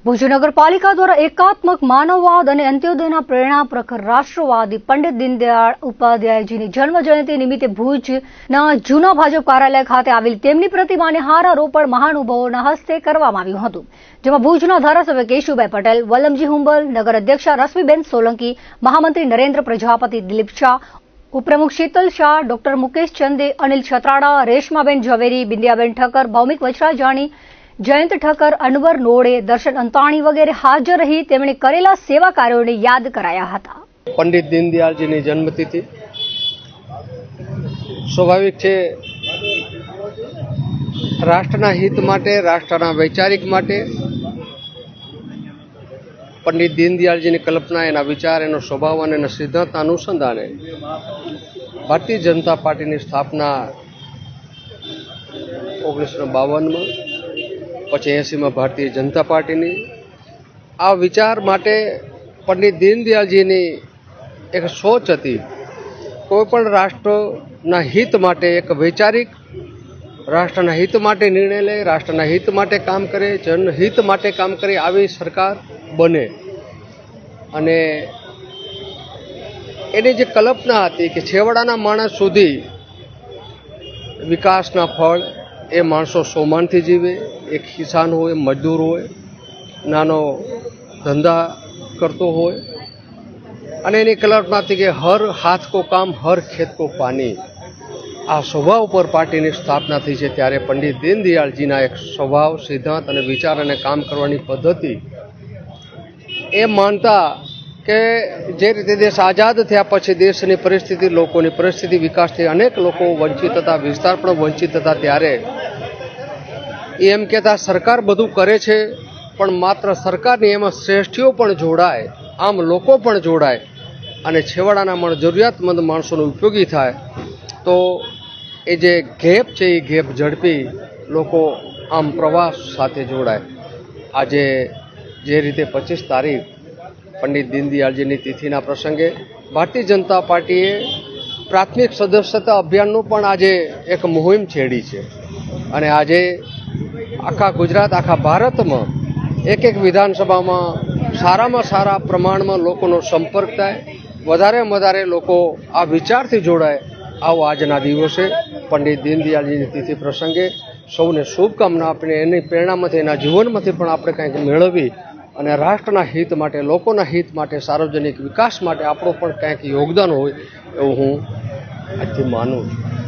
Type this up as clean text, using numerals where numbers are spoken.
ભુજ નગરપાલિકા દ્વારા એકાત્મક માનવવાદ અને અંત્યોદયના પ્રેરણા પ્રખર રાષ્ટ્રવાદી પંડિત દીનદયાળ ઉપાધ્યાયજીની જન્મજયંતિ નિમિત્તે ભુજના જૂના ભાજપ કાર્યાલય ખાતે આવેલી તેમની પ્રતિમાને હારારોપણ મહાનુભાવોના હસ્તે કરવામાં આવ્યું હતું, જેમાં ભુજના ધારાસભ્ય કેશુભાઈ પટેલ, વલમજી હુંબલ, નગર અધ્યક્ષા રશ્મિબેન સોલંકી, મહામંત્રી નરેન્દ્ર પ્રજાપતિ, દિલીપ શાહ, ઉપપ્રમુખ શીતલ શાહ, ડોક્ટર મુકેશ ચંદે, અનિલ છત્રાડા, રેશમાબેન ઝવેરી, બિંદિયાબેન ઠક્કર, ભૌમિક વચરાજાણી, જયંત ઠક્કર, અનવર નોડે, દર્શન અંતાણી વગેરે હાજર રહી તેમણે કરેલા સેવા કાર્યોને યાદ કરાયા હતા। પંડિત દીનદયાળજીની જન્મતિથિ સ્વાભાવિક છે, રાષ્ટ્રના હિત માટે, રાષ્ટ્રના વૈચારિક માટે પંડિત દીનદયાળજીની કલ્પના, એના વિચાર, એનો સ્વભાવ અને એના સિદ્ધાંતના અનુસંધાને ભારતીય જનતા પાર્ટીની સ્થાપના 1952માં, પછી 80માં ભારતીય જનતા પાર્ટીની આ વિચાર માટે પંડિત દીનદયાળજીની એક સોચ હતી, કોઈપણ રાષ્ટ્રના હિત માટે એક વૈચારિક, રાષ્ટ્રના હિત માટે નિર્ણય લે, રાષ્ટ્રના હિત માટે કામ કરે, જનહિત માટે કામ કરે, આવી સરકાર બને। અને એની જે કલ્પના હતી કે છેવાડાના માણસ સુધી વિકાસના ફળ એ માણસો સોમાનથી જીવે, એક કિસાન હોય, મજદૂર હોય, નાનો ધંધા કરતો હોય, અને એની કલ્પના હતી કે હર હાથ કો કામ, હર ખેત કો પાણી। આ સ્વભાવ પર પાર્ટીની સ્થાપના થઈ છે। ત્યારે પંડિત દીનદયાળજીના એક સ્વભાવ, સિદ્ધાંત અને વિચાર અને કામ કરવાની પદ્ધતિ એ માનતા કે જે રીતે દેશ આઝાદ થયા પછી દેશની પરિસ્થિતિ, લોકોની પરિસ્થિતિ, વિકાસથી અનેક લોકો વંચિત હતા, વિસ્તાર પણ વંચિત હતા, ત્યારે એમ કહેતા સરકાર બધું કરે છે પણ માત્ર સરકારની એમાં શ્રેષ્ઠીઓ પણ જોડાય, આમ લોકો પણ જોડાય અને છેવાડાના જરૂરિયાતમંદ માણસોનો ઉપયોગી થાય તો એ જે ગેપ છે એ ગેપ ઝડપી લોકો આમ પ્રવાસ સાથે જોડાય। આજે જે રીતે 25 તારીખ પંડિત દીનદયાળજીની તિથિના પ્રસંગે ભારતીય જનતા પાર્ટીએ પ્રાથમિક સદસ્યતા અભિયાનનું પણ આજે એક મુહિમ છેડી છે અને આજે આખા ગુજરાત, આખા ભારતમાં એક વિધાનસભામાં સારામાં સારા પ્રમાણમાં લોકોનો સંપર્ક થાય, વધારેમાં વધારે લોકો આ વિચારથી જોડાય, આવો આજના દિવસે પંડિત દીનદયાળજીની તિથિ પ્રસંગે સૌને શુભકામના આપીને એની પ્રેરણામાંથી, એના જીવનમાંથી પણ આપણે કંઈક મેળવી અને રાષ્ટ્રના હિત માટે, લોકોના હિત માટે, સાર્વજનિક વિકાસ માટે આપણું પણ કંઈક યોગદાન હોય એવું હું આજથી માનું છું।